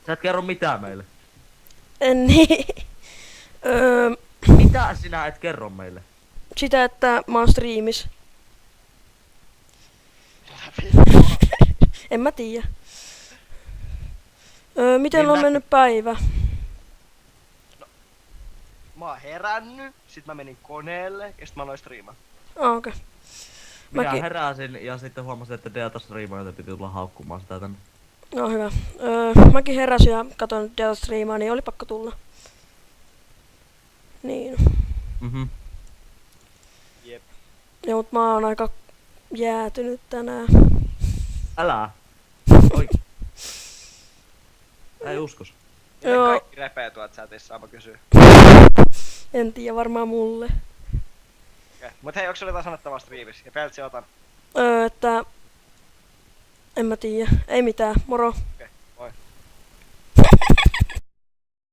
Sä et kerro mitään meille. En niin. Mitä sinä et kerro meille? Sitä, että mä oon striimis. En mä tiedä. Miten Niin on näkyy. mennyt päivä? Mä oon herännyt, sit mä menin koneelle ja sit mä aloin striimaa. Okei. Minä Mäkin. heräsin ja sitten huomasin, että Delta-striimaa, joten piti tulla haukkumaan sitä tänne. No hyvä. Mäkin heräsin ja katsoin Delta-striimaa, niin oli pakko tulla. Niin. Mhm. Jep. Joo, mut mä oon aika jäätynyt tänään. Älä. Oi. Ei uskos. Miten Joo. kaikki repee tuolta chatissa, mä kysyn. En tiedä, varmaan mulle. Okay. Mut hei, onks sulla jotain sanottavaa striimissä? Ja Peltsi otan. Että... En mä tiedä. Ei mitään. Moro.